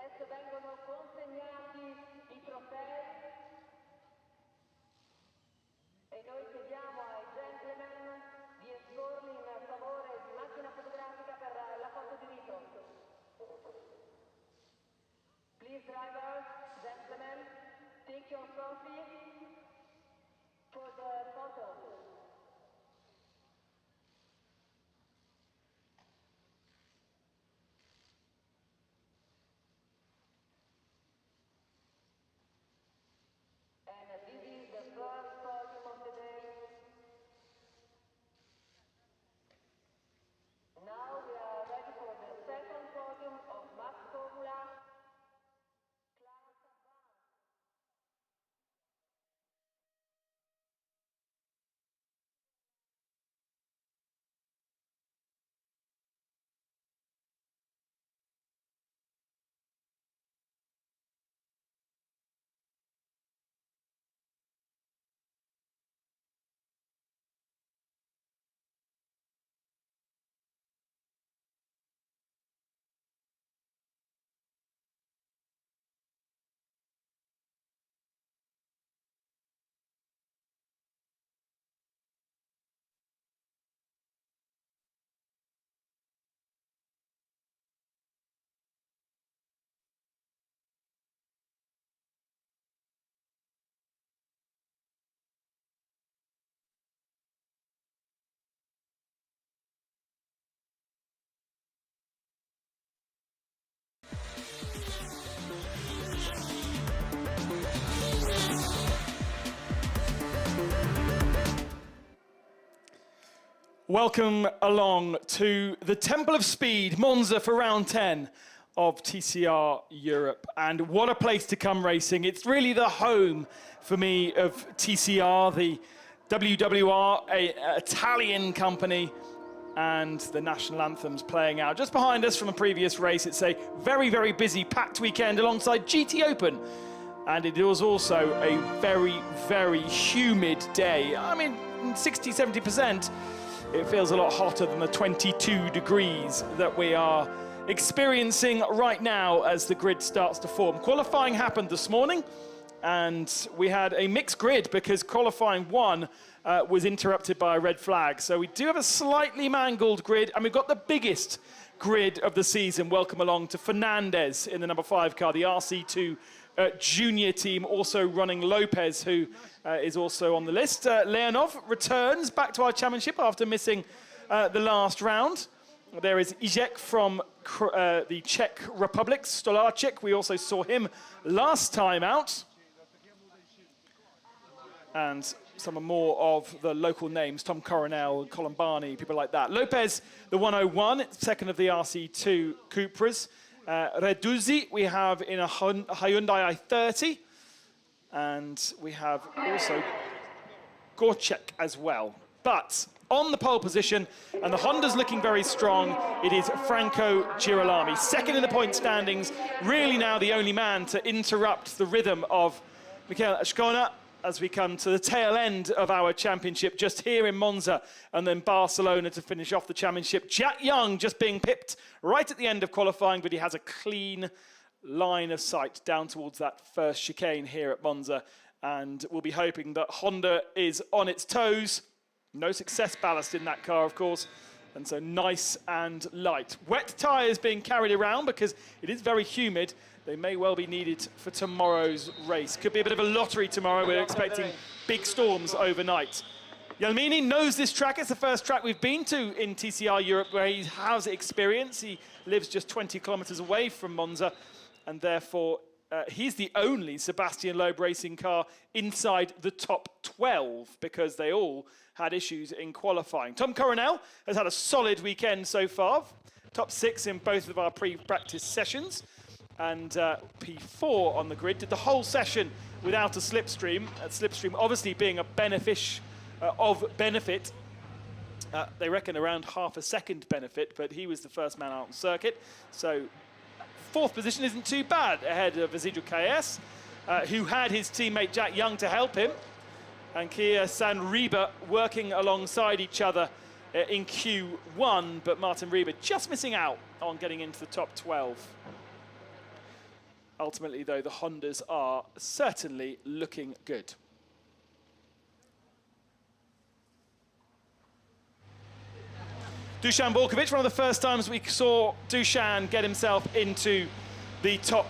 Adesso vengono consegnati i trofei e noi chiediamo ai gentleman di esporli in favore di macchina fotografica per la foto di rito. Please drivers, gentlemen, take your trophy for the photo. And this is the first podium of the day. Now we are ready for the second podium of Max Formula. Class Advanced. Welcome along to the Temple of Speed, Monza, for round 10 of TCR Europe. And what a place to come racing. It's really the home for me of TCR, the WWR, an Italian company, and the national anthems playing out. Just behind us from a previous race, it's a very, very busy, packed weekend alongside GT Open. And it was also a very, very humid day. I mean, 60–70%. It feels a lot hotter than the 22 degrees that we are experiencing right now as the grid starts to form. Qualifying happened this morning, and we had a mixed grid because qualifying 1 was interrupted by a red flag. So we do have a slightly mangled grid, and we've got the biggest grid of the season. Welcome along to Fernandez in the number 5 car, the RC2 junior team, also running Lopez, who is also on the list. Leonov returns back to our championship after missing the last round. There is Izek from the Czech Republic, Stolarczyk. We also saw him last time out. And some more of the local names, Tom Coronel, Colombani, people like that. Lopez, the 101, second of the RC2 Cupras. Reduzzi we have in a Hyundai i30, and we have also Gorchek as well. But on the pole position, and the Honda's looking very strong, it is Franco Girolami. Second in the point standings, really now the only man to interrupt the rhythm of Michael Ascona as we come to the tail end of our championship, just here in Monza, and then Barcelona to finish off the championship. Jack Young just being pipped right at the end of qualifying, but he has a clean line of sight down towards that first chicane here at Monza, and we'll be hoping that Honda is on its toes. No success ballast in that car, of course, and so nice and light. Wet tyres being carried around because it is very humid. They may well be needed for tomorrow's race. Could be a bit of a lottery tomorrow. We're expecting big storms overnight. Yalmini knows this track. It's the first track we've been to in TCR Europe where he has experience. He lives just 20 kilometers away from Monza, and therefore he's the only Sebastian Loeb racing car inside the top 12 because they all had issues in qualifying. Tom Coronel has had a solid weekend so far. Top 6 in both of our pre-practice sessions. And P4 on the grid, did the whole session without a slipstream. Slipstream obviously being a benefit. They reckon around half a second benefit, but he was the first man out on circuit. So 4th position isn't too bad ahead of Isidro KS, who had his teammate Jack Young to help him. And Kia Sanriba working alongside each other in Q1, but Martin Rieber just missing out on getting into the top 12. Ultimately, though, the Hondas are certainly looking good. Dusan Borkovic, one of the first times we saw Dusan get himself into the top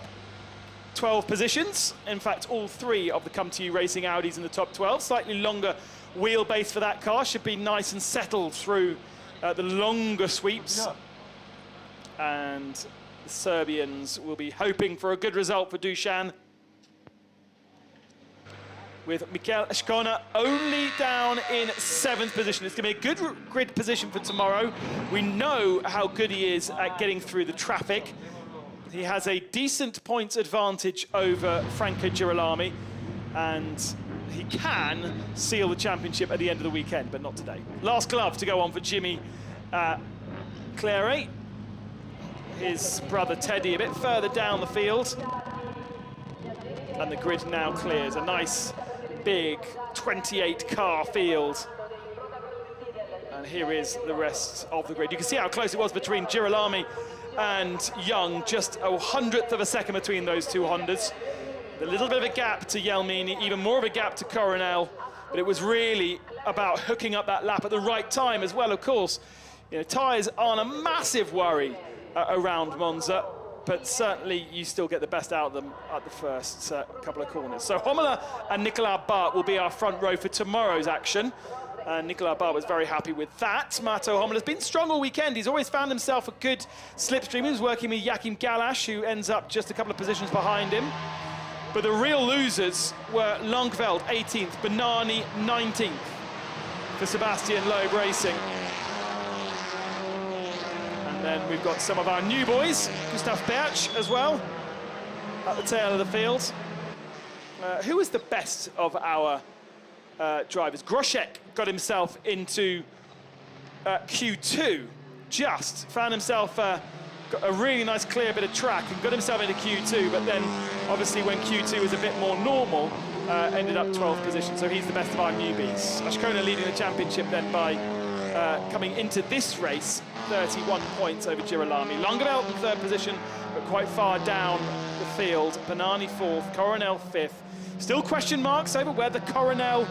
12 positions. In fact, all three of the Come To You Racing Audis in the top 12. Slightly longer wheelbase for that car. Should be nice and settled through the longer sweeps. Yeah. And the Serbians will be hoping for a good result for Dusan, with Mikel Ashkona only down in 7th position. It's going to be a good grid position for tomorrow. We know how good he is at getting through the traffic. He has a decent points advantage over Franco Girolami, and he can seal the championship at the end of the weekend, but not today. Last glove to go on for Jimmy Clary. His brother Teddy a bit further down the field. And the grid now clears. A nice big 28-car field. And here is the rest of the grid. You can see how close it was between Girolami and Young. Just a 100th of a second between those two Hondas. A little bit of a gap to Jelmini, even more of a gap to Coronel. But it was really about hooking up that lap at the right time as well, of course. You know, tyres aren't a massive worry around Monza, but certainly you still get the best out of them at the first couple of corners. So Hommela and Nicolas Bart will be our front row for tomorrow's action. Nicolas Bart was very happy with that. Mato Hommela's been strong all weekend. He's always found himself a good slipstream. He was working with Joachim Galash, who ends up just a couple of positions behind him. But the real losers were Langveld, 18th, Banani, 19th for Sebastian Loeb Racing. And then we've got some of our new boys, Gustav Berch as well, at the tail of the field. Who was the best of our drivers? Groshek got himself into Q2, just found himself got a really nice clear bit of track and got himself into Q2, but then obviously when Q2 was a bit more normal, ended up 12th position, so he's the best of our newbies. Ashkona leading the championship then by coming into this race, 31 points over Girolami. Langeveld in 3rd position, but quite far down the field. Banani 4th, Coronel 5th. Still question marks over whether Coronel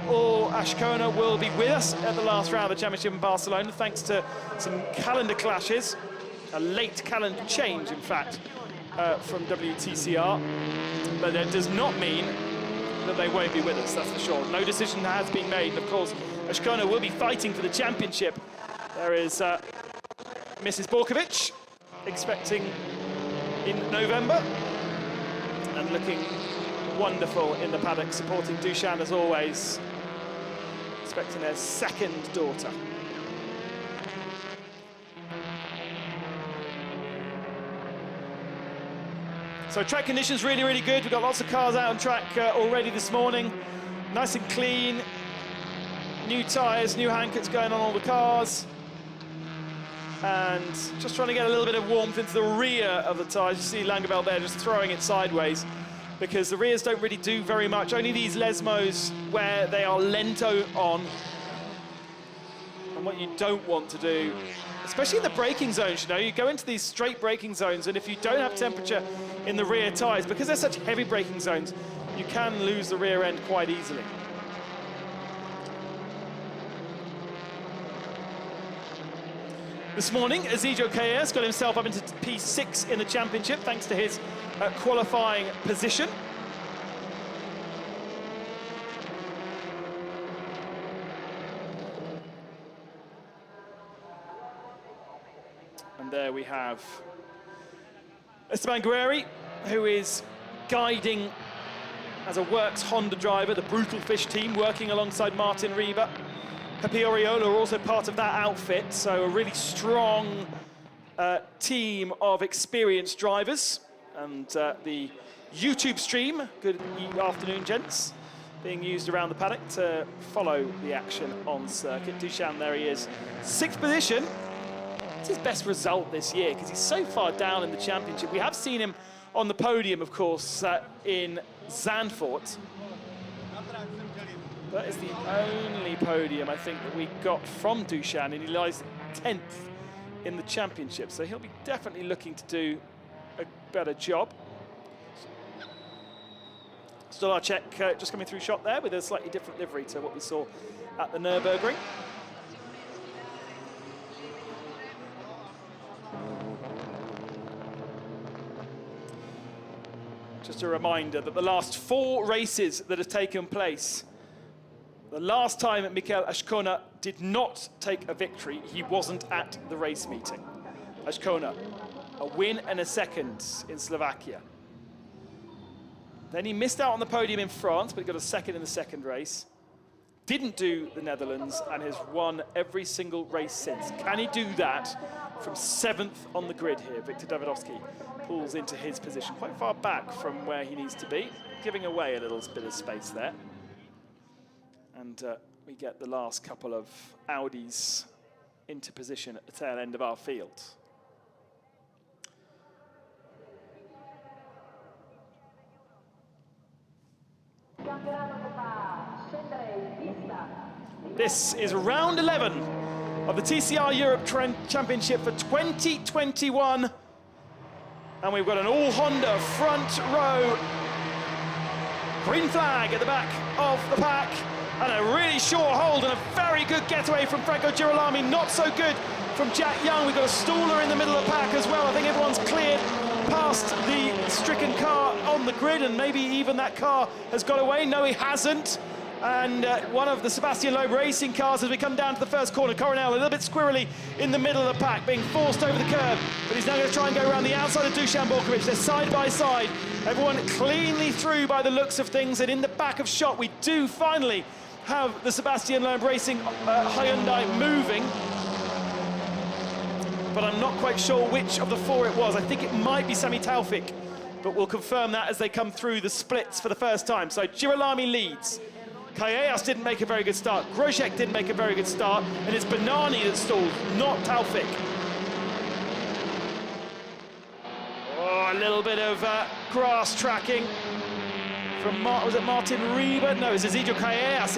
or Ashkona will be with us at the last round of the championship in Barcelona, thanks to some calendar clashes. A late calendar change, in fact, from WTCR. But that does not mean that they won't be with us, that's for sure. No decision has been made. Of course, Ashkona will be fighting for the championship. There is Mrs. Borkovic, expecting in November, and looking wonderful in the paddock, supporting Dusan as always, expecting their 2nd daughter. So track conditions really, really good. We've got lots of cars out on track already this morning. Nice and clean. New tyres, new handcuts going on all the cars. And just trying to get a little bit of warmth into the rear of the tyres. You see Langeveld there just throwing it sideways, because the rears don't really do very much. Only these Lesmos where they are lento on. And what you don't want to do, especially in the braking zones, you know, you go into these straight braking zones, and if you don't have temperature in the rear tyres, because they're such heavy braking zones, you can lose the rear end quite easily. This morning, Ezejo KS got himself up into P6 in the championship, thanks to his qualifying position. And there we have Esteban Guerreri, who is guiding as a works Honda driver, the Brutal Fish team, working alongside Martin Rieber. Pepe Oriola are also part of that outfit, so a really strong team of experienced drivers. And the YouTube stream, good afternoon, gents, being used around the paddock to follow the action on circuit. Dusan, there he is, 6th position. It's his best result this year because he's so far down in the championship. We have seen him on the podium, of course, in Zandvoort. That is the only podium, I think, that we got from Dusan, and he lies 10th in the championship. So he'll be definitely looking to do a better job. Stolarczyk just coming through shot there with a slightly different livery to what we saw at the Nürburgring. Just a reminder that the last 4 races that have taken place, the last time Mikel Ashkona did not take a victory, he wasn't at the race meeting. Ashkona, a win and a second in Slovakia. Then he missed out on the podium in France, but he got a second in the second race. Didn't do the Netherlands and has won every single race since. Can he do that from 7th on the grid here? Viktor Davidovski pulls into his position, quite far back from where he needs to be, giving away a little bit of space there. And we get the last couple of Audis into position at the tail end of our field. This is round 11 of the TCR Europe Championship for 2021. And we've got an all-Honda front row. Green flag at the back of the pack. And a really short hold and a very good getaway from Franco Girolami. Not so good from Jack Young. We've got a staller in the middle of the pack as well. I think everyone's cleared past the stricken car on the grid, and maybe even that car has got away. No, he hasn't. And one of the Sebastian Loeb racing cars as we come down to the first corner. Coronel a little bit squirrely in the middle of the pack, being forced over the curb, but he's now going to try and go around the outside of Dusan Borkovic. They're side by side. Everyone cleanly through by the looks of things, and in the back of shot we do finally have the Sebastian Loeb Racing Hyundai moving. But I'm not quite sure which of the 4 it was. I think it might be Sami Taufik, but we'll confirm that as they come through the splits for the first time. So Girolami leads. Callejas didn't make a very good start. Grosjean didn't make a very good start, and it's Bennani that stalled, not Taufik. Oh, a little bit of grass tracking from, was it Martin Rieber? No, it's Ezequiel Callejas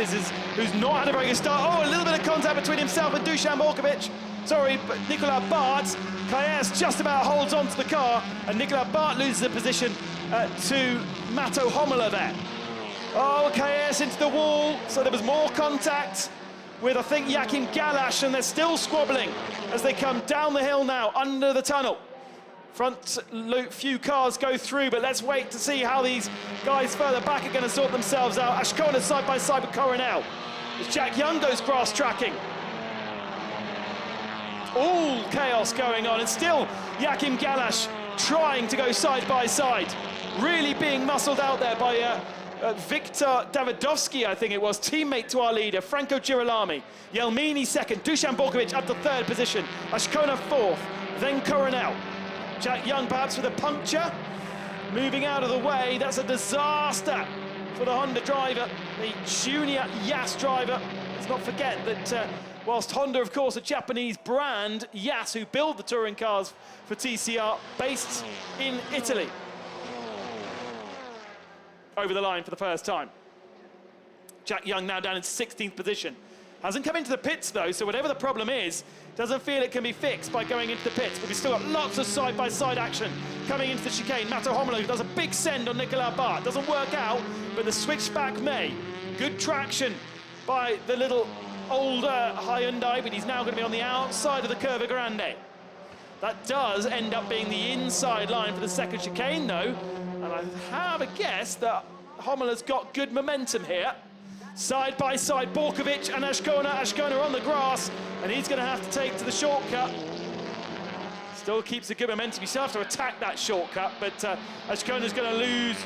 who's not had a very good start. Oh, a little bit of contact between himself and Dusan Borkovic. Sorry, but Nicolas Bart. Callejas just about holds onto the car, and Nicolas Bart loses the position to Matto Hommler there. Oh, Callejas into the wall, so there was more contact with, I think, Joachim Galash, and they're still squabbling as they come down the hill now, under the tunnel. Front few cars go through, but let's wait to see how these guys further back are going to sort themselves out. Ashkona side by side with Coronel as Jack Young goes grass tracking. All chaos going on, and still Joachim Galash trying to go side by side, really being muscled out there by Viktor Davidovski, I think it was, teammate to our leader, Franco Girolami. Jelmini second, Dusan Borkovic up to 3rd position, Ashkona 4th, then Coronel. Jack Young perhaps with a puncture, moving out of the way. That's a disaster for the Honda driver, the junior Yas driver. Let's not forget that whilst Honda, of course, a Japanese brand, Yas, who build the touring cars for TCR, based in Italy. Over the line for the first time. Jack Young now down in 16th position. Hasn't come into the pits though, so whatever the problem is, doesn't feel it can be fixed by going into the pits, but we've still got lots of side-by-side action coming into the chicane. Matto Hommler does a big send on Nicolas Bart. Doesn't work out, but the switchback may. Good traction by the little older Hyundai, but he's now going to be on the outside of the Curva Grande. That does end up being the inside line for the second chicane though, and I have a guess that Hommler's got good momentum here. Side by side, Borkovic and Ashkona on the grass, and he's going to have to take to the shortcut. Still keeps a good momentum. You still have to attack that shortcut, but Ashkona's going to lose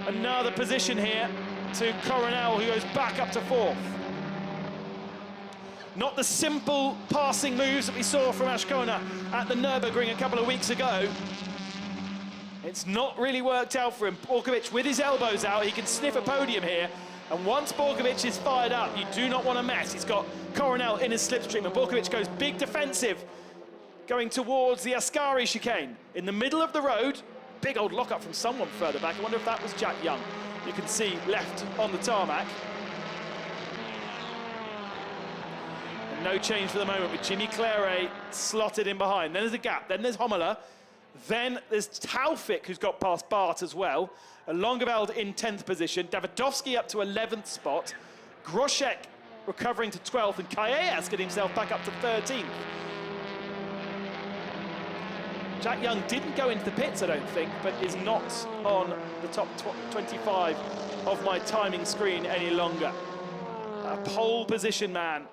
another position here to Coronel, who goes back up to 4th. Not the simple passing moves that we saw from Ashkona at the Nürburgring a couple of weeks ago. It's not really worked out for him. Borkovic with his elbows out, he can sniff a podium here. And once Borkovic is fired up, you do not want to mess. He's got Coronel in his slipstream, and Borkovic goes big defensive, going towards the Ascari chicane. In the middle of the road, big old lockup from someone further back. I wonder if that was Jack Young. You can see left on the tarmac. And no change for the moment with Jimmy Claret slotted in behind. Then there's a gap, then there's Hommler. Then there's Taufik, who's got past Bart as well. Longeveld in 10th position. Davidovsky up to 11th spot. Groszek recovering to 12th. And Callejas getting himself back up to 13th. Jack Young didn't go into the pits, I don't think, but is not on the top 25 of my timing screen any longer. A pole position man.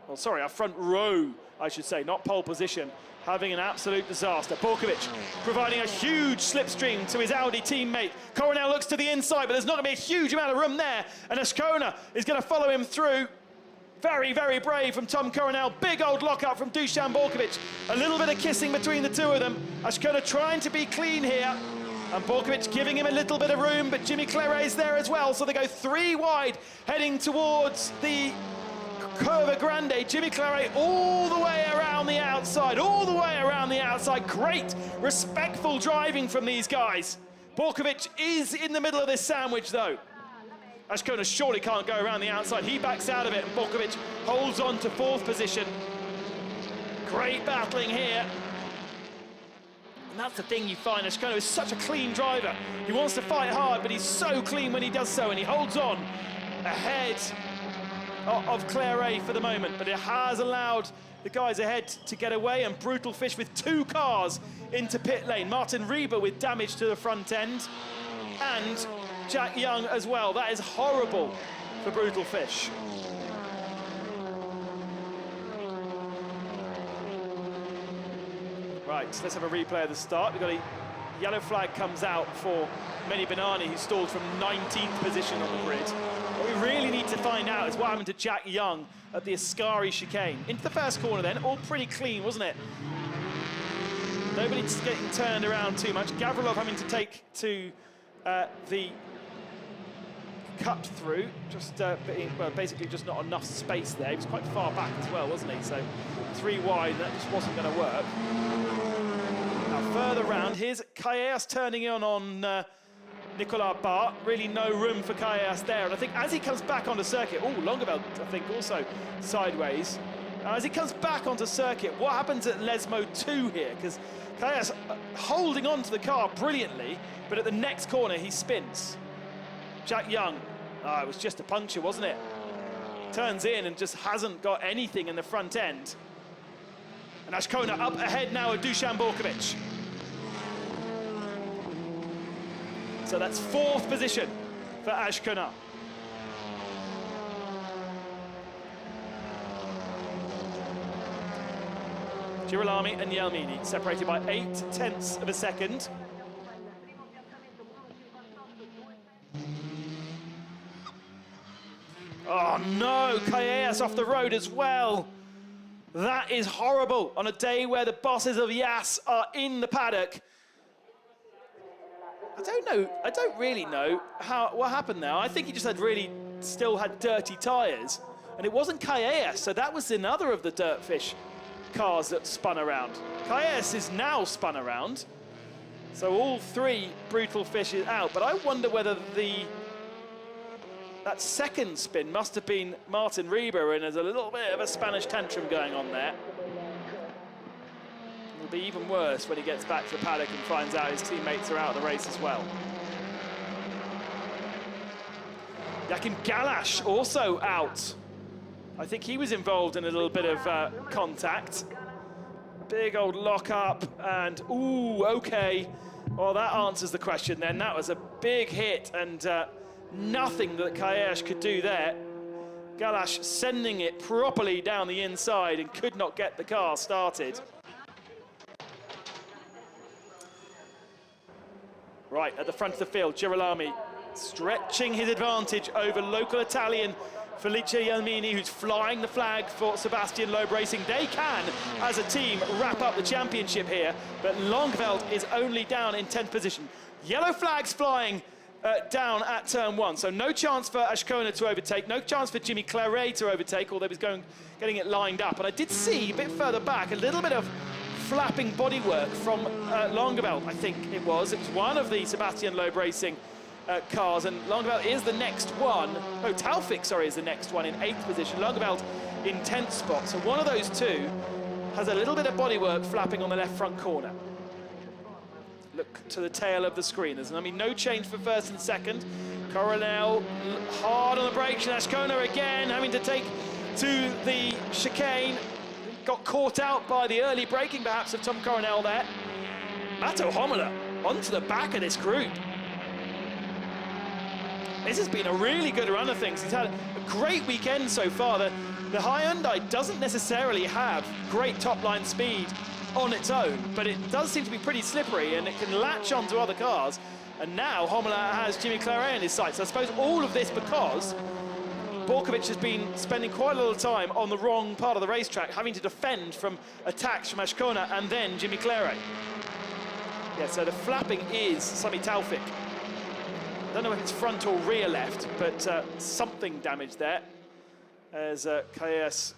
Well, sorry, a front row, I should say, not pole position. Having an absolute disaster. Borkovic providing a huge slipstream to his Audi teammate. Coronel looks to the inside, but there's not going to be a huge amount of room there. And Ascona is going to follow him through. Very, very brave from Tom Coronel. Big old lockup from Dusan Borkovic. A little bit of kissing between the two of them. Ascona trying to be clean here. And Borkovic giving him a little bit of room, but Jimmy Claret's there as well. So they go 3 wide, heading towards the Curva Grande. Jimmy Claret all the way around the outside, all the way around the outside. Great, respectful driving from these guys. Borkovic is in the middle of this sandwich, though. Ascona surely can't go around the outside. He backs out of it, and Borkovic holds on to 4th position. Great battling here. And that's the thing you find. Ascona is such a clean driver. He wants to fight hard, but he's so clean when he does so, and he holds on ahead of Claret for the moment. But it has allowed the guys ahead to get away, and Brutal Fish with 2 cars into pit lane. Martin Rieber with damage to the front end, and Jack Young as well. That is horrible for Brutal Fish. Right, let's have a replay of the start. We've got a yellow flag comes out for Meni Benani, who stalled from 19th position on the grid. What we really need to find out is what happened to Jack Young at the Ascari chicane. Into the first corner then, all pretty clean, wasn't it? Nobody's getting turned around too much. Gavrilov having to take to the cut through, just well, basically just not enough space there. He was quite far back as well, wasn't he? So 3 wide, that just wasn't going to work. Now further round, here's Callejas turning in on Nicolas Bart. Really no room for Callejas there. And I think as he comes back onto circuit, Longeveld, I think, also sideways. As he comes back onto circuit, what happens at Lesmo 2 here? Because Callejas holding on to the car brilliantly, but at the next corner he spins. Jack Young, it was just a puncture, wasn't it? Turns in and just hasn't got anything in the front end. And Ascona up ahead now of Dusan Borkovic. So that's 4th position for Ascona. Girolami and Jelmini separated by 0.8 of a second. Oh no, Callejas off the road as well. That is horrible on a day where the bosses of Yas are in the paddock. I don't really know what happened there. I think he just still had dirty tyres. And it wasn't Callejas, so that was another of the Dirtfish cars that spun around. Callejas is now spun around. So all 3 Brutal Fish is out, but I wonder whether that second spin must have been Martin Rieber, and there's a little bit of a Spanish tantrum going on there. It'll be even worse when he gets back to the paddock and finds out his teammates are out of the race as well. Jakim Galash also out. I think he was involved in a little bit of contact. Big old lock up, and okay. Well, that answers the question then. That was a big hit, and nothing that Callejas could do there. Galash sending it properly down the inside and could not get the car started. Right, at the front of the field, Girolami stretching his advantage over local Italian Felice Jelmini, who's flying the flag for Sebastian Loeb Racing. They can, as a team, wrap up the championship here, but Longeveld is only down in 10th position. Yellow flags flying down at turn 1, so no chance for Ascona to overtake, no chance for Jimmy Claret to overtake, although he's getting it lined up. And I did see a bit further back a little bit of flapping bodywork from Longeveld, I think it was. It was one of the Sebastian Loeb Racing cars, and Longeveld is the next one. Oh, Taufik, sorry, is the next one in 8th position. Longeveld in 10th spot. So one of those two has a little bit of bodywork flapping on the left front corner. Look to the tail of the screen. There's going to be no change for first and second. Coronel hard on the brakes, and Ascona again having to take to the chicane. Got caught out by the early braking perhaps of Tom Coronel there. Mato Homola onto the back of this group. This has been a really good run of things. He's had a great weekend so far. The Hyundai doesn't necessarily have great top-line speed on its own, but it does seem to be pretty slippery and it can latch onto other cars. And now Homola has Jimmy Claret in his sights. So I suppose all of this because Borkovic has been spending quite a lot of time on the wrong part of the racetrack, having to defend from attacks from Ascona and then Jimmy Claret. Yeah, so the flapping is Sami Taufik. I don't know if it's front or rear left, but something damaged there as Calles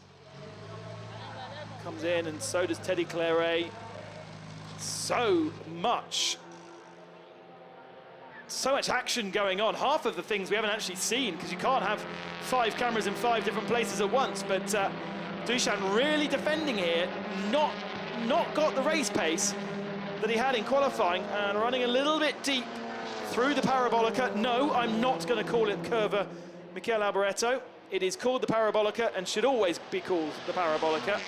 comes in, and so does Teddy Claret. So much action going on. Half of the things we haven't actually seen because you can't have 5 cameras in 5 different places at once, but Dushan really defending here, not got the race pace that he had in qualifying and running a little bit deep through the Parabolica. No, I'm not going to call it Curva Michele Alboreto. It is called the Parabolica and should always be called the Parabolica.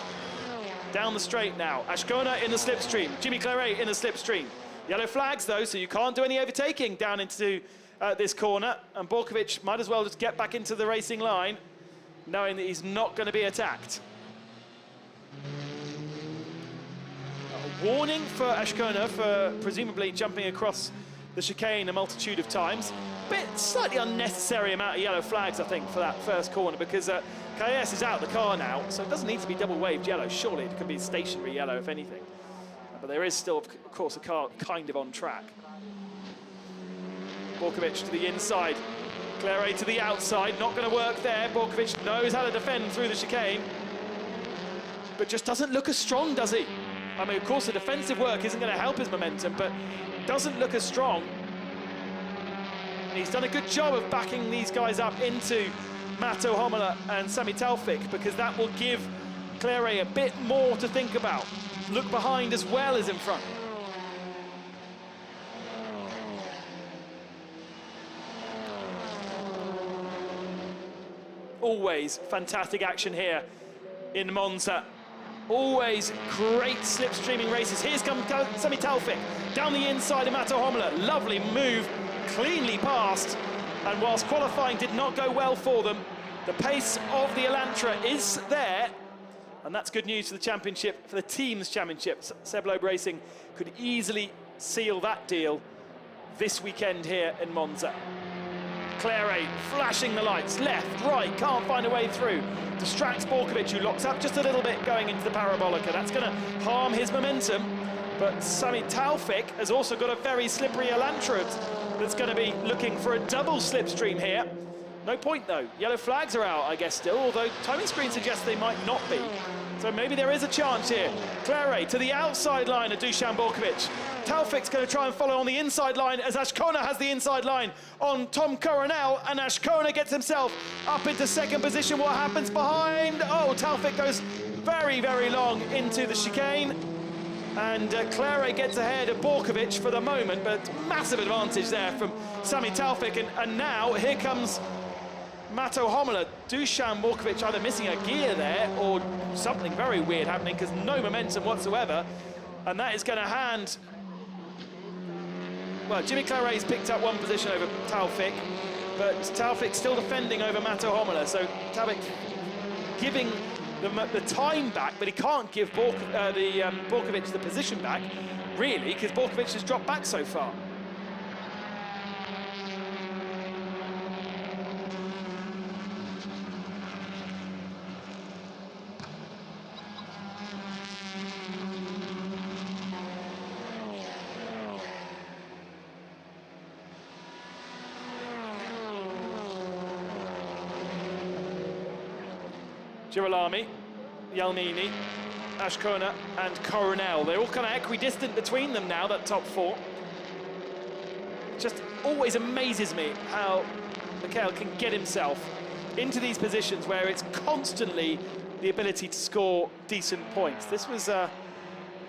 Down the straight now. Ascona in the slipstream. Jimmy Claret in the slipstream. Yellow flags though, so you can't do any overtaking down into this corner. And Borkovic might as well just get back into the racing line, knowing that he's not going to be attacked. A warning for Ascona for presumably jumping across the chicane a multitude of times. Slightly unnecessary amount of yellow flags, I think, for that first corner, because Calles is out the car now, so it doesn't need to be double waved yellow. Surely it could be stationary yellow, if anything. But there is still, of course, a car kind of on track. Borkovic to the inside, Claret to the outside, not going to work there. Borkovic knows how to defend through the chicane, but just doesn't look as strong, does he? I mean, of course, the defensive work isn't going to help his momentum, but doesn't look as strong. And he's done a good job of backing these guys up into Mato Homola and Sami Taufik, because that will give Claret a bit more to think about. Look behind as well as in front. Always fantastic action here in Monza. Always great slipstreaming races. Here's comes Sami Taufik down the inside of Mato Homola. Lovely move, cleanly passed. And whilst qualifying did not go well for them, the pace of the Elantra is there. And that's good news for the championship, for the team's championship. Seb Loeb Racing could easily seal that deal this weekend here in Monza. Claret flashing the lights, left, right, can't find a way through. Distracts Borkovic, who locks up just a little bit going into the Parabolica. That's going to harm his momentum. But Sami Taufik has also got a very slippery Elantra that's going to be looking for a double slipstream here. No point though. Yellow flags are out, I guess, still, although timing screen suggests they might not be. So maybe there is a chance here. Claret to the outside line of Dusan Borkovic. Taufik's going to try and follow on the inside line as Ascona has the inside line on Tom Coronel, and Ascona gets himself up into second position. What happens behind? Oh, Taufik goes very, very long into the chicane. And Claret gets ahead of Borkovic for the moment, but massive advantage there from Sami Taufik. And now here comes Mato Homola. Dusan Borkovic either missing a gear there or something very weird happening, because no momentum whatsoever. And that is going to hand... Well, Jimmy Claret's picked up one position over Taufik, but Taufik still defending over Mato Homola. So Taufik giving the time back, but he can't give Borkovic the position back, really, because Borkovic has dropped back so far. Girolami, Iannini, Ascona and Coronel. They're all kind of equidistant between them now, that top four. Just always amazes me how Michele can get himself into these positions where it's constantly the ability to score decent points. This was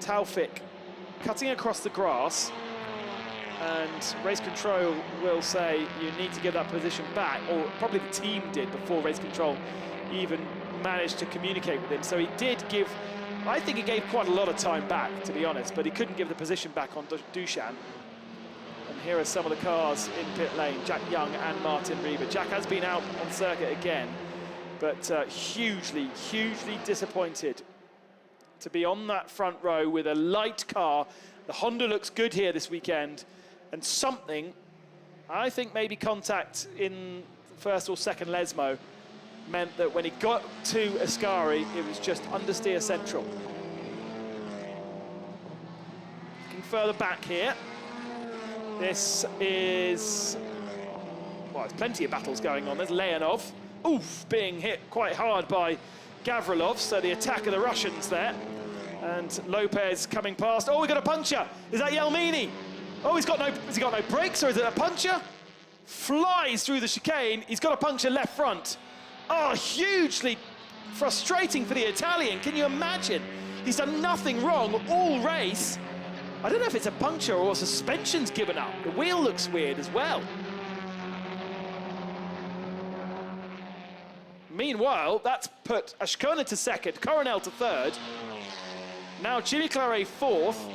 Taufik cutting across the grass, and race control will say you need to give that position back, or probably the team did before race control even managed to communicate with him. So he did give, I think he gave quite a lot of time back, to be honest, but he couldn't give the position back on Dushan. And here are some of the cars in pit lane, Jack Young and Martin Rieber. Jack has been out on circuit again, but hugely, hugely disappointed to be on that front row with a light car. The Honda looks good here this weekend, and something, I think maybe contact in first or second Lesmo, meant that when he got to Ascari, it was just understeer central. Looking further back here, this is, well, there's plenty of battles going on. There's Leonov, oof, being hit quite hard by Gavrilov, so the attack of the Russians there. And Lopez coming past. Oh, we got a puncture. Is that Yelmini? Oh, has he got no brakes, or is it a puncture? Flies through the chicane. He's got a puncture left front. Oh, hugely frustrating for the Italian. Can you imagine? He's done nothing wrong all race. I don't know if it's a puncture or suspension's given up. The wheel looks weird as well. Meanwhile, that's put Ascona to second, Coronel to third. Now Jimmy Claret fourth,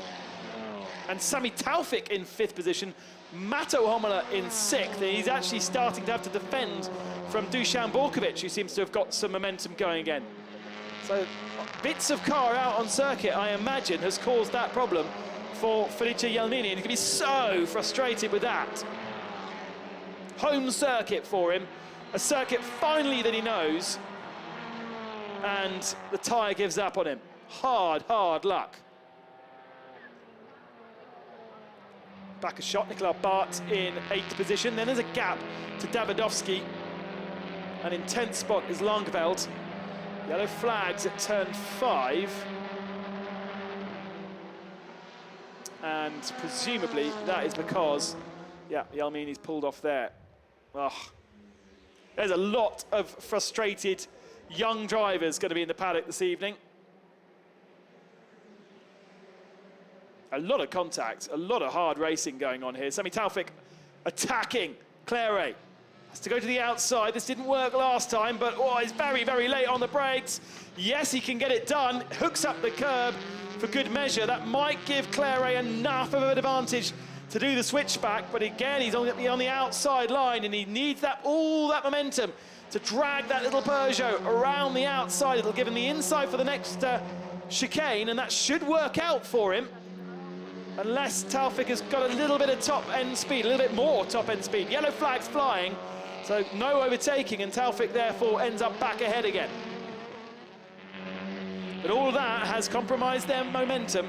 and Sami Taufik in fifth position. Mato Homola in sixth, and he's actually starting to have to defend from Dusan Borkovic, who seems to have got some momentum going again. So bits of car out on circuit, I imagine, has caused that problem for Felice Yelmini, and he can be so frustrated with that. Home circuit for him, a circuit finally that he knows, and the tyre gives up on him. Hard, hard luck. Back a shot, Nicolas Bart in 8th position. Then there's a gap to Davidovski. An intense spot is Langeveld. Yellow flags at turn 5. And presumably that is because, yeah, Yelmini's pulled off there. Oh. There's a lot of frustrated young drivers going to be in the paddock this evening. A lot of contact, a lot of hard racing going on here. Sami Taufik attacking Claret. Has to go to the outside. This didn't work last time, but oh, he's very, very late on the brakes. Yes, he can get it done. Hooks up the curb for good measure. That might give Claret enough of an advantage to do the switchback, but again, he's on the outside line, and he needs that all that momentum to drag that little Peugeot around the outside. It'll give him the inside for the next chicane, and that should work out for him. Unless Taufik has got a little bit of top-end speed, a little bit more top-end speed. Yellow flag's flying, so no overtaking, and Taufik therefore ends up back ahead again. But all of that has compromised their momentum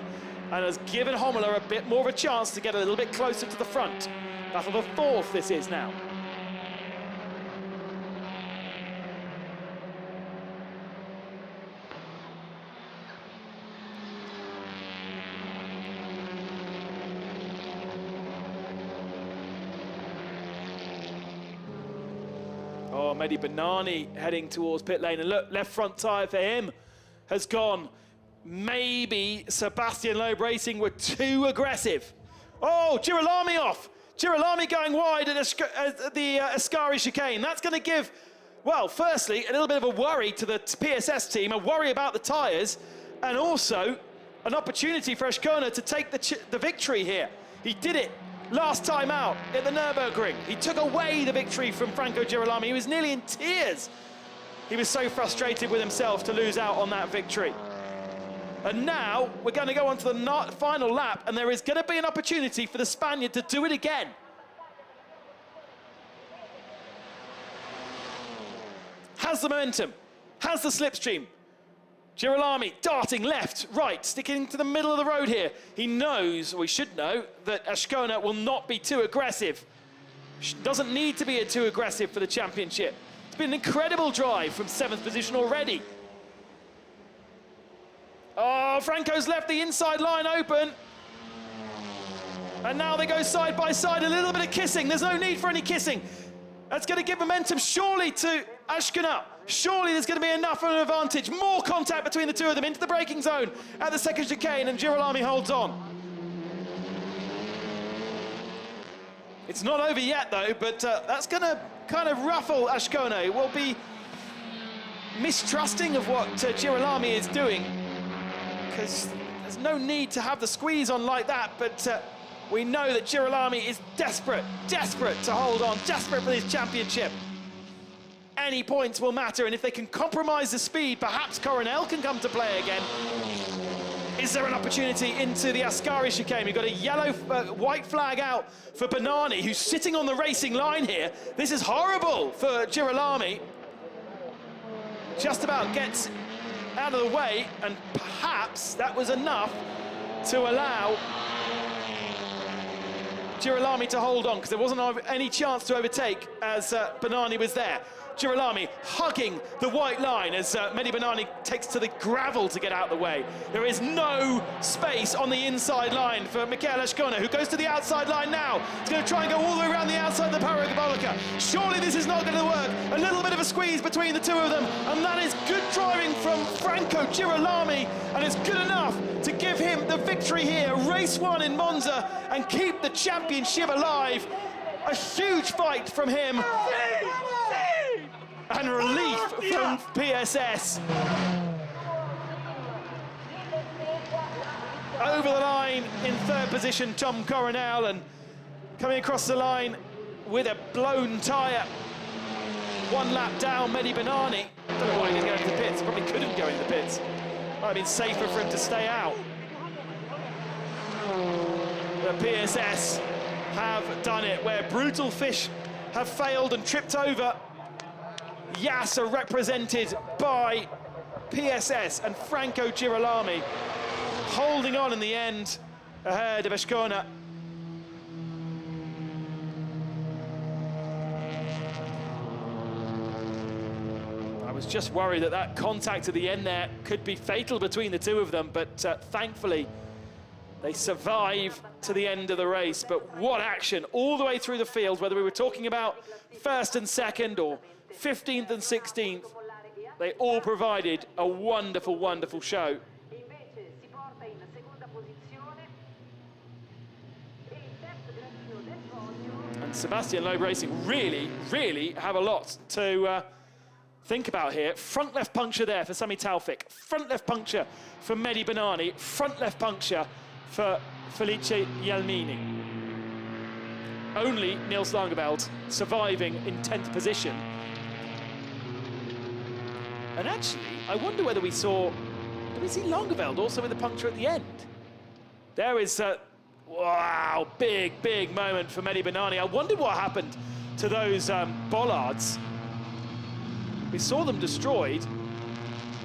and has given Homola a bit more of a chance to get a little bit closer to the front. Battle for 4th this is now. Oh, Mehdi Banani heading towards pit lane, and look, left front tyre for him has gone. Maybe Sebastian Loeb Racing were too aggressive. Oh, Girolami off. Girolami going wide at the Ascari chicane. That's going to give, well, firstly, a little bit of a worry to the PSS team, a worry about the tyres, and also an opportunity for Ascona to take the victory here. He did it last time out at the Nürburgring. He took away the victory from Franco Girolami. He was nearly in tears. He was so frustrated with himself to lose out on that victory. And now we're going to go on to the final lap, and there is going to be an opportunity for the Spaniard to do it again. Has the momentum, has the slipstream. Girolami darting left, right, sticking to the middle of the road here. He knows, or he should know, that Ascona will not be too aggressive. Doesn't need to be too aggressive for the championship. It's been an incredible drive from 7th position already. Oh, Franco's left the inside line open. And now they go side by side, a little bit of kissing. There's no need for any kissing. That's going to give momentum surely to Ascona. Surely there's going to be enough of an advantage. More contact between the two of them into the braking zone at the second chicane, and Girolami holds on. It's not over yet, though, but that's going to kind of ruffle Ascona. Will be mistrusting of what Girolami is doing, because there's no need to have the squeeze on like that, but we know that Girolami is desperate to hold on, desperate for this championship. Any points will matter, and if they can compromise the speed, perhaps Coronel can come to play again. Is there an opportunity into the Ascari chicane? We've got a yellow, white flag out for Bennani, who's sitting on the racing line here. This is horrible for Girolami. Just about gets out of the way, and perhaps that was enough to allow Girolami to hold on, because there wasn't any chance to overtake as Bennani was there. Girolami hugging the white line as Mehdi Bennani takes to the gravel to get out of the way. There is no space on the inside line for Michael Ascona, who goes to the outside line now. He's going to try and go all the way around the outside of the Parabolica. Surely this is not going to work. A little bit of a squeeze between the two of them, and that is good driving from Franco Girolami, and it's good enough to give him the victory here. Race 1 in Monza, and keep the championship alive. A huge fight from him. And relief from PSS. Over the line in third position, Tom Coronel, and coming across the line with a blown tyre. 1 lap down, Mehdi Bennani. Don't know why he didn't go into the pits. Probably couldn't go in the pits. Might have been safer for him to stay out. The PSS have done it, where Brutal Fish have failed and tripped over. Yas are represented by PSS and Franco Girolami, holding on in the end ahead of Ascona. I was just worried that that contact at the end there could be fatal between the two of them, but thankfully they survive to the end of the race. But what action all the way through the field, whether we were talking about first and second or 15th and 16th, they all provided a wonderful, wonderful show. And Sebastian Loeb Racing really have a lot to think about here. Front left puncture there for Sami Taufik. Front left puncture for Mehdi Bennani. Front left puncture for Felice Jelmini. Only Nils Langeveld surviving in 10th position. And actually, I wonder whether we saw, did we see Langeveld also with a puncture at the end? There is, wow, big moment for Mehdi Bennani. I wondered what happened to those bollards. We saw them destroyed.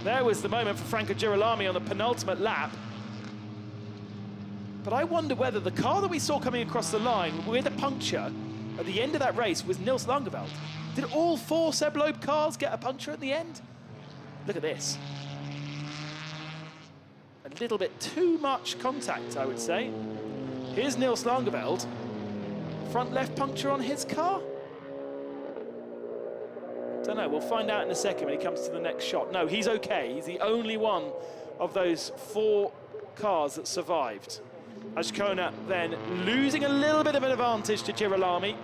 There was the moment for Franco Girolami on the penultimate lap. But I wonder whether the car that we saw coming across the line with a puncture at the end of that race was Nils Langeveld. Did all 4 Seb Loeb cars get a puncture at the end? Look at this. A little bit too much contact, I would say. Here's Nils Langeveld. Front left puncture on his car? Don't know, we'll find out in a second when he comes to the next shot. No, he's okay. He's the only one of those 4 cars that survived. Ascona then losing a little bit of an advantage to Girolami,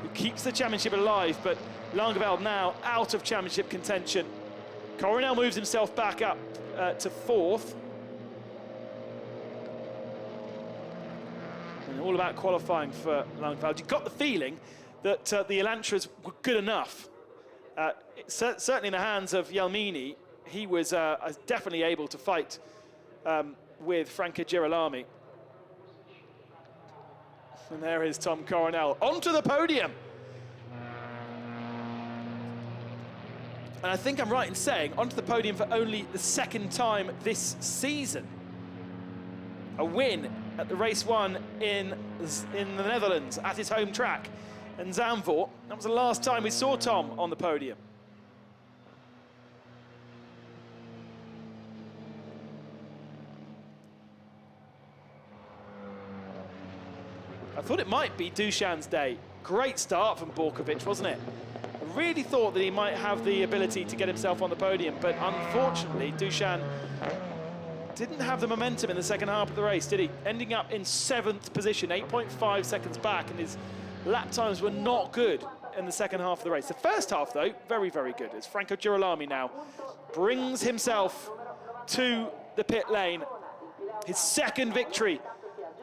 who keeps the championship alive, but Langeveld now out of championship contention. Coronel moves himself back up to 4th. And all about qualifying for Langeveld. You got the feeling that the Elantras were good enough. Certainly in the hands of Jelmini, he was definitely able to fight with Franco Girolami. And there is Tom Coronel onto the podium. And I think I'm right in saying onto the podium for only the 2nd time this season. A win at the race 1 in the Netherlands at his home track in Zandvoort. That was the last time we saw Tom on the podium. I thought it might be Dushan's day. Great start from Borkovic, wasn't it? I really thought that he might have the ability to get himself on the podium, but unfortunately, Dushan didn't have the momentum in the second half of the race, did he? Ending up in 7th position, 8.5 seconds back, and his lap times were not good in the second half of the race. The first half, though, very, very good, as Franco Girolami now brings himself to the pit lane. His second victory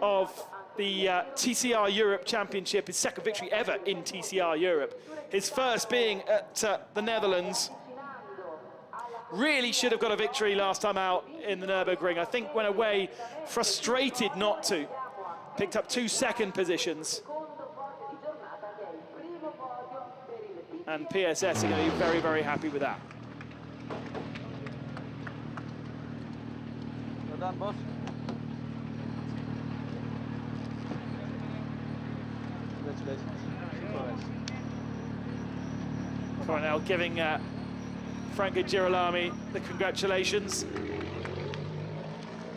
of the TCR Europe Championship, his second victory ever in TCR Europe. His first being at the Netherlands. Really should have got a victory last time out in the Nürburgring. I think went away frustrated not to. Picked up 2 second positions. And PSS are going to be very, very happy with that. Well done, boss. Congratulations. Coronel giving Franco Girolami the congratulations.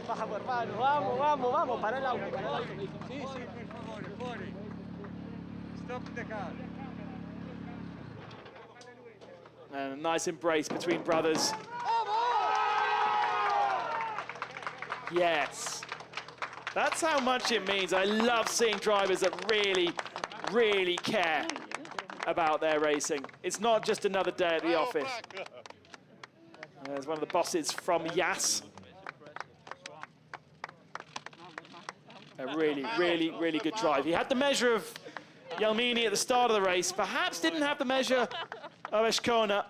Baja, hermano. Vamos, vamos, vamos. Para el auto, para el auto. Sí, sí. Por favor. Stop the car. And a nice embrace between brothers. Yes. That's how much it means. I love seeing drivers that really, really care about their racing. It's not just another day at the office. There's one of the bosses from Yas. A really, really, really good drive. He had the measure of Jelmini at the start of the race, perhaps didn't have the measure of Eshkona.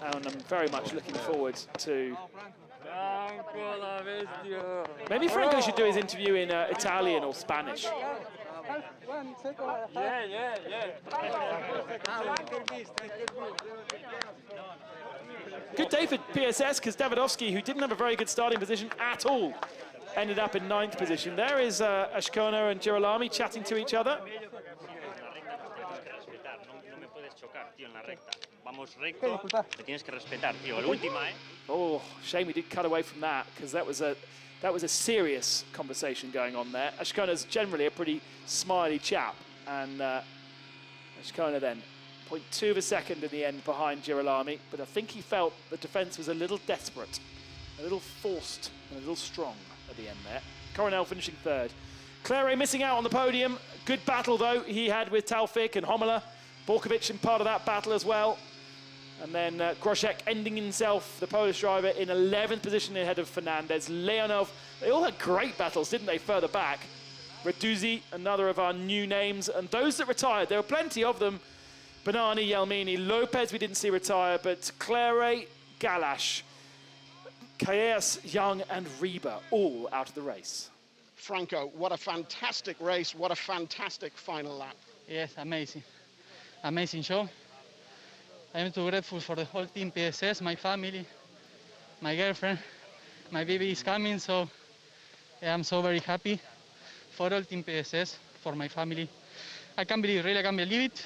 And I'm very much looking forward to... Maybe Franco should do his interview in Italian or Spanish. Good day for PSS, because Davidovsky, who didn't have a very good starting position at all, ended up in 9th position. There is Eshkona and Girolami chatting to each other. Oh, shame we did cut away from that, because that was a serious conversation going on there. Eshkona's generally a pretty smiley chap, and Eshkona then 0.2 of a second in the end behind Girolami, but I think he felt the defence was a little desperate, a little forced, and a little strong at the end there. Coronel finishing 3rd. Claire missing out on the podium. Good battle, though, he had with Taufik and Homola. Borkovic in part of that battle as well. And then Grosek ending himself, the Polish driver, in 11th position ahead of Fernandez. Leonov, they all had great battles, didn't they, further back. Reduzzi, another of our new names. And those that retired, there were plenty of them. Banani, Jelmini, Lopez we didn't see retire, but Claire, Galash, Callejas, Young and Reba all out of the race. Franco, what a fantastic race, what a fantastic final lap. Yes, amazing. Amazing show. I am too grateful for the whole team PSS, my family, my girlfriend, my baby is coming, so yeah, I'm so very happy for all team PSS, for my family. I can't believe, really I can't believe it.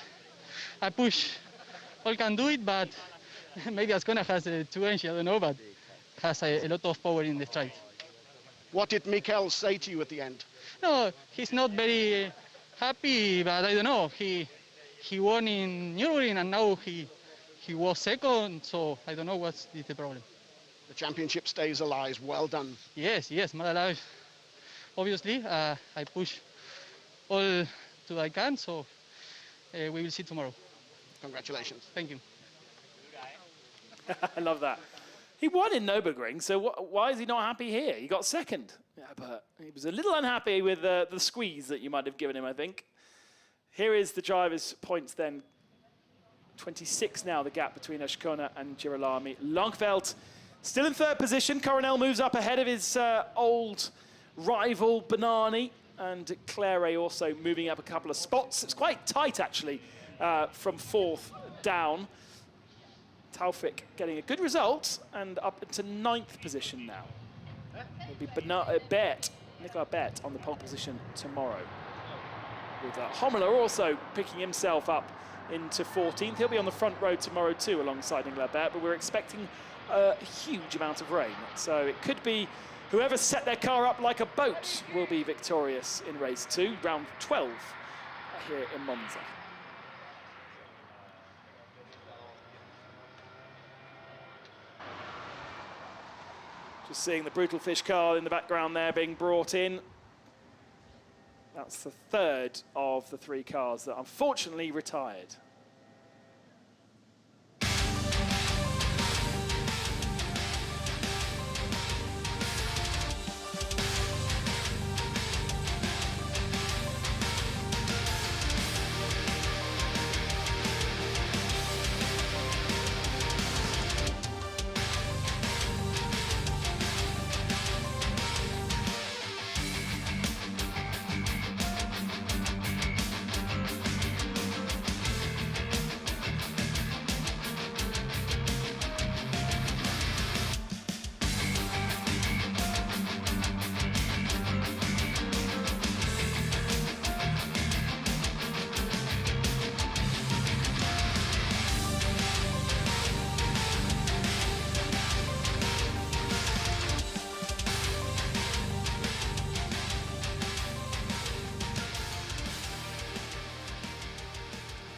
I push, all can do it, but maybe Eshkona has a 2 inch, I don't know, but has a lot of power in the stride. What did Mikel say to you at the end? No, he's not very happy, but I don't know. He won in Nürburgring and now he was second, so I don't know what's the problem. The championship stays alive, well done. Yes, more alive. Obviously, I push all to I can, so we will see tomorrow. Congratulations. Thank you. I love that. He won in Nürburgring, so why is he not happy here? He got second, yeah, but he was a little unhappy with the squeeze that you might have given him, I think. Here is the driver's points then. 26 now, the gap between Eshkona and Girolami. Langveld still in 3rd position. Coronel moves up ahead of his old rival, Banani. And Claire also moving up a couple of spots. It's quite tight, actually, from 4th down. Taufik getting a good result and up into 9th position now. It'll be Nicolas Bert on the pole position tomorrow. With Homola also picking himself up into 14th. He'll be on the front row tomorrow too alongside Nicolas Bert, but we're expecting a huge amount of rain. So it could be whoever set their car up like a boat will be victorious in race 2, round 12 here in Monza. Just seeing the Brutal Fish car in the background there being brought in. That's the third of the 3 cars that unfortunately retired.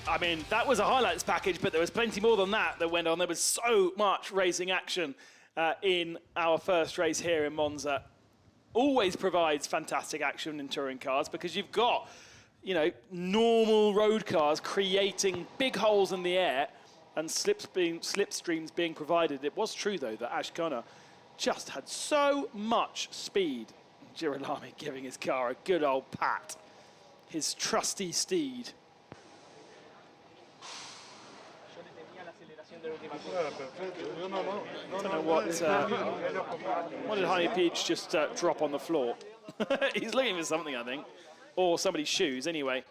I mean, that was a highlights package, but there was plenty more than that that went on. There was so much racing action in our first race here in Monza. Always provides fantastic action in touring cars because you've got, you know, normal road cars creating big holes in the air and slipstreams being provided. It was true, though, that Ascona just had so much speed. Girolami giving his car a good old pat. His trusty steed. I don't know what did Jaime Peach just drop on the floor? He's looking for something, I think. Or somebody's shoes, anyway.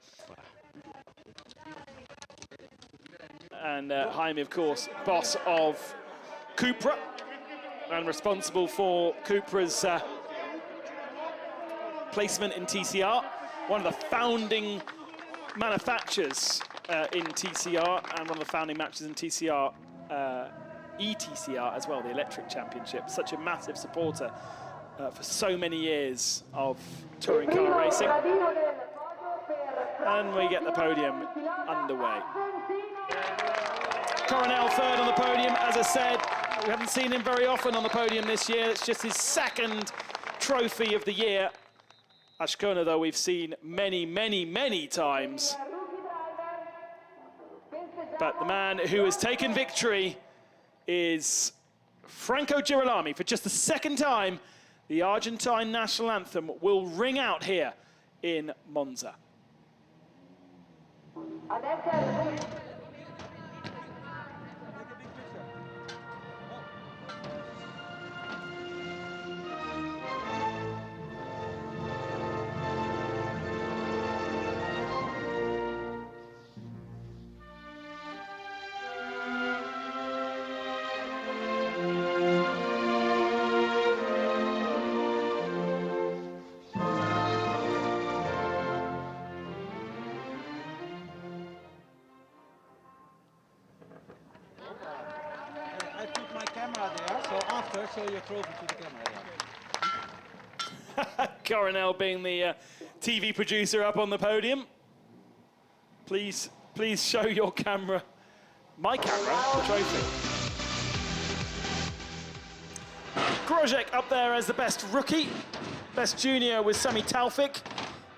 And Jaime, of course, boss of Cupra and responsible for Cupra's placement in TCR. One of the founding manufacturers in TCR and one of the founding matches in TCR, ETCR as well, the Electric Championship. Such a massive supporter for so many years of touring car racing. And we get the podium underway. Coronel third on the podium, as I said. We haven't seen him very often on the podium this year. It's just his second trophy of the year. Ascona, though, we've seen many, many, many times. But the man who has taken victory is Franco Girolami. For just the second time, the Argentine national anthem will ring out here in Monza. Show your trophy to the camera. Coronel being the TV producer up on the podium. Please show your camera, my camera, the trophy. Grosjean up there as the best rookie. Best junior was Sami Taufik.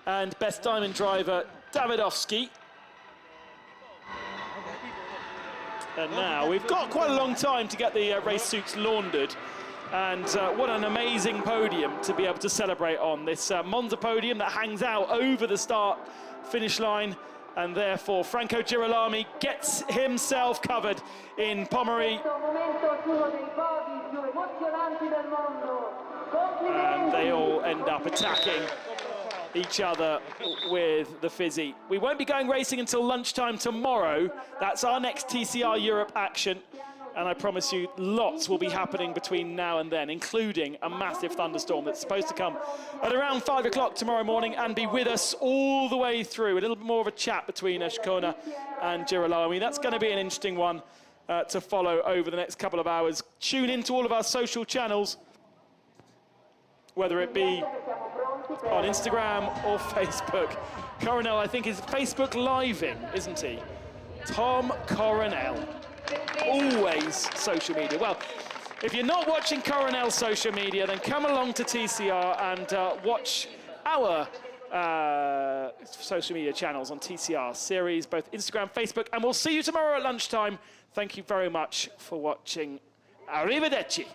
And best diamond driver, Davidovski. And now we've got quite a long time to get the race suits laundered. And what an amazing podium to be able to celebrate on. This Monza podium that hangs out over the start-finish line. And therefore, Franco Girolami gets himself covered in Pommery. And they all end up attacking each other with the Fizzy. We won't be going racing until lunchtime tomorrow. That's our next TCR Europe action. And I promise you, lots will be happening between now and then, including a massive thunderstorm that's supposed to come at around 5 o'clock tomorrow morning and be with us all the way through. A little bit more of a chat between Ascona and Girolami. That's going to be an interesting one to follow over the next couple of hours. Tune into all of our social channels, whether it be on Instagram or Facebook. Coronel, I think, is Facebook Living, isn't he? Tom Coronel. Always social media. Well, If you're not watching Coronel's social media, then come along to TCR and watch our social media channels on TCR series, both Instagram, Facebook, and we'll see you tomorrow at lunchtime. Thank you very much for watching. Arrivederci.